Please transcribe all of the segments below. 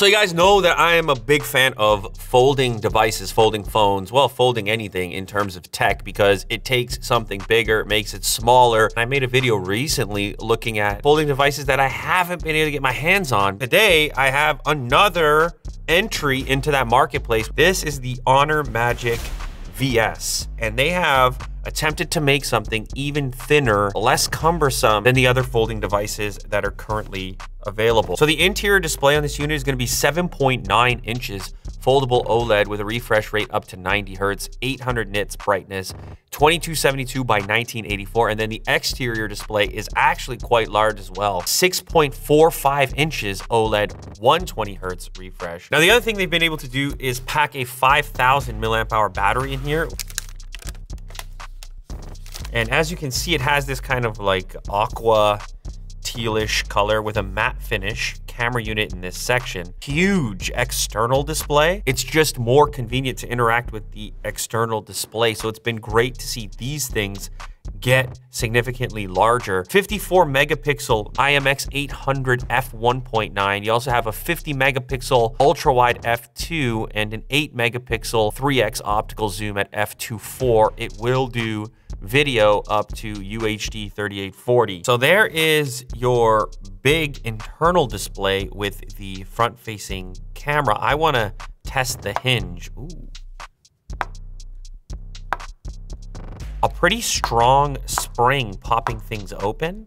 So you guys know that I am a big fan of folding devices, folding phones, well, folding anything in terms of tech, because it takes something bigger, it makes it smaller. I made a video recently looking at folding devices that I haven't been able to get my hands on. Today, I have another entry into that marketplace. This is the Honor Magic VS, and they have attempted to make something even thinner, less cumbersome than the other folding devices that are currently available. So the interior display on this unit is going to be 7.9 inches, foldable OLED with a refresh rate up to 90 Hertz, 800 nits brightness, 2272 by 1984, and then the exterior display is actually quite large as well. 6.45 inches OLED, 120 Hertz refresh. Now the other thing they've been able to do is pack a 5,000 milliamp hour battery in here. And as you can see, it has this kind of like aqua tealish color with a matte finish camera unit in this section. Huge external display. It's just more convenient to interact with the external display. So it's been great to see these things get significantly larger. 54 megapixel IMX800 f1.9. You also have a 50 megapixel ultra wide f2 and an 8 megapixel 3x optical zoom at f2.4. It will do video up to UHD 3840. So there is your big internal display with the front-facing camera. I want to test the hinge. Ooh. A pretty strong spring popping things open.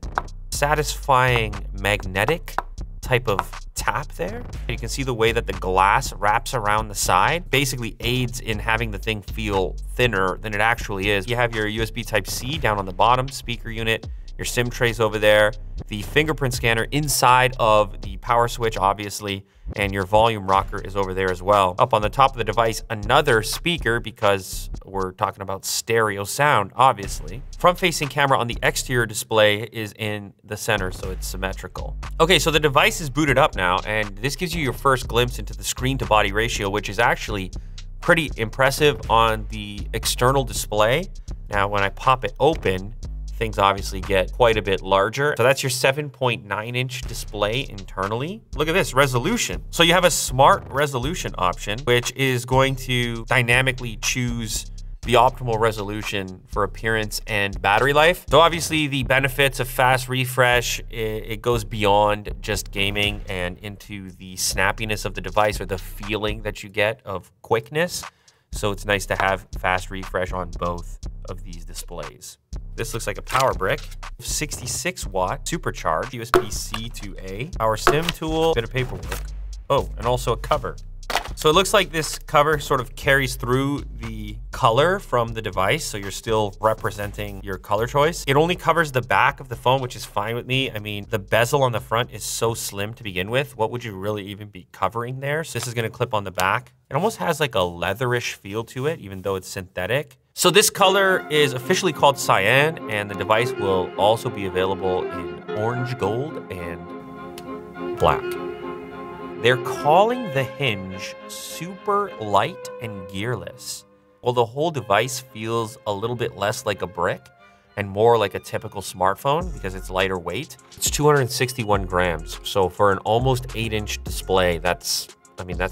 Satisfying magnetic type of tap there. You can see the way that the glass wraps around the side basically aids in having the thing feel thinner than it actually is. You have your USB Type-C down on the bottom, speaker unit, your SIM trays over there, the fingerprint scanner inside of the power switch, obviously, and your volume rocker is over there as well. Up on the top of the device, another speaker, because we're talking about stereo sound, obviously. Front-facing camera on the exterior display is in the center, so it's symmetrical. Okay, so the device is booted up now, and this gives you your first glimpse into the screen-to-body ratio, which is actually pretty impressive on the external display. Now, when I pop it open, things obviously get quite a bit larger. So that's your 7.9 inch display internally. Look at this resolution. So you have a smart resolution option, which is going to dynamically choose the optimal resolution for appearance and battery life. So obviously the benefits of fast refresh, it goes beyond just gaming and into the snappiness of the device or the feeling that you get of quickness. So it's nice to have fast refresh on both of these displays. This looks like a power brick, 66 watt supercharged USB-C to A, power SIM tool, bit of paperwork. Oh, and also a cover. So it looks like this cover sort of carries through the color from the device, so you're still representing your color choice. It only covers the back of the phone, which is fine with me. I mean, the bezel on the front is so slim to begin with. What would you really even be covering there? So this is gonna clip on the back. It almost has like a leatherish feel to it, even though it's synthetic. So this color is officially called cyan, and the device will also be available in orange gold and black. They're calling the Hinge super light and gearless. Well, the whole device feels a little bit less like a brick and more like a typical smartphone because it's lighter weight. It's 261 grams. So for an almost 8-inch display, that's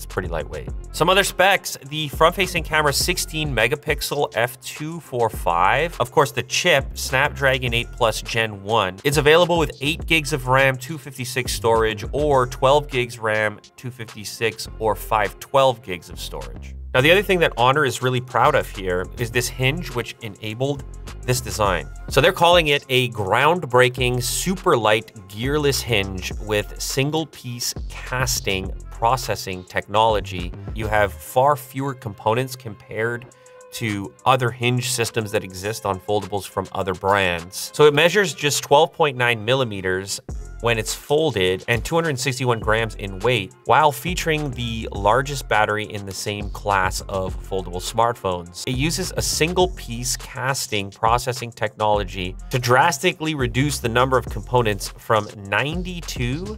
pretty lightweight. Some other specs, the front-facing camera, 16 megapixel f2.45. Of course, the chip, Snapdragon 8 Plus Gen 1. It's available with 8 gigs of RAM, 256 storage, or 12 gigs RAM, 256, or 512 gigs of storage. Now, the other thing that Honor is really proud of here is this hinge, which enabled this design. So they're calling it a groundbreaking, super light, gearless hinge with single-piece casting processing technology. You have far fewer components compared to other hinge systems that exist on foldables from other brands. So it measures just 12.9 millimeters when it's folded and 261 grams in weight, while featuring the largest battery in the same class of foldable smartphones. It uses a single-piece casting processing technology to drastically reduce the number of components from 92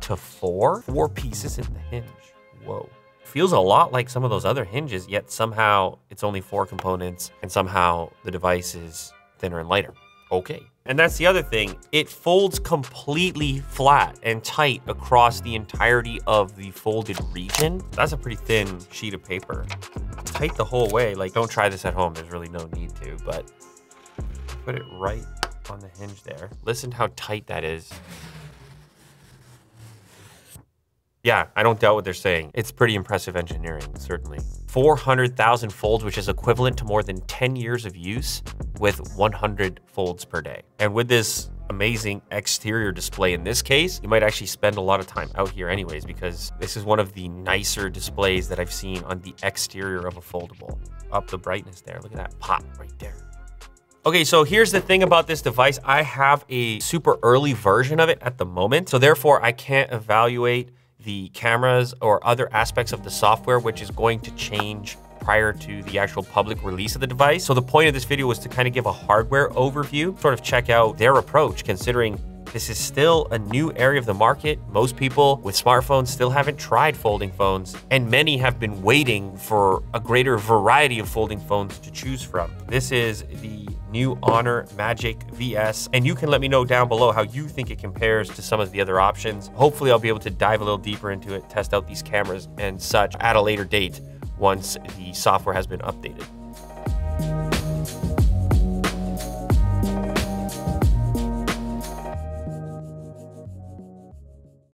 to 4 pieces in the hinge. Whoa. Feels a lot like some of those other hinges, yet somehow it's only 4 components and somehow the device is thinner and lighter. Okay. And that's the other thing. It folds completely flat and tight across the entirety of the folded region. That's a pretty thin sheet of paper. Tight the whole way. Like, don't try this at home. There's really no need to, but put it right on the hinge there. Listen to how tight that is. Yeah, I don't doubt what they're saying. It's pretty impressive engineering, certainly. 400,000 folds, which is equivalent to more than 10 years of use with 100 folds per day. And with this amazing exterior display in this case, you might actually spend a lot of time out here anyways, because this is one of the nicer displays that I've seen on the exterior of a foldable. Up the brightness there, look at that pop right there. Okay, so here's the thing about this device. I have a super early version of it at the moment, so therefore I can't evaluate the cameras or other aspects of the software, which is going to change prior to the actual public release of the device. So the point of this video was to kind of give a hardware overview, sort of check out their approach, considering this is still a new area of the market. Most people with smartphones still haven't tried folding phones, and many have been waiting for a greater variety of folding phones to choose from. This is the new Honor Magic VS, and you can let me know down below how you think it compares to some of the other options. Hopefully I'll be able to dive a little deeper into it, test out these cameras and such at a later date once the software has been updated.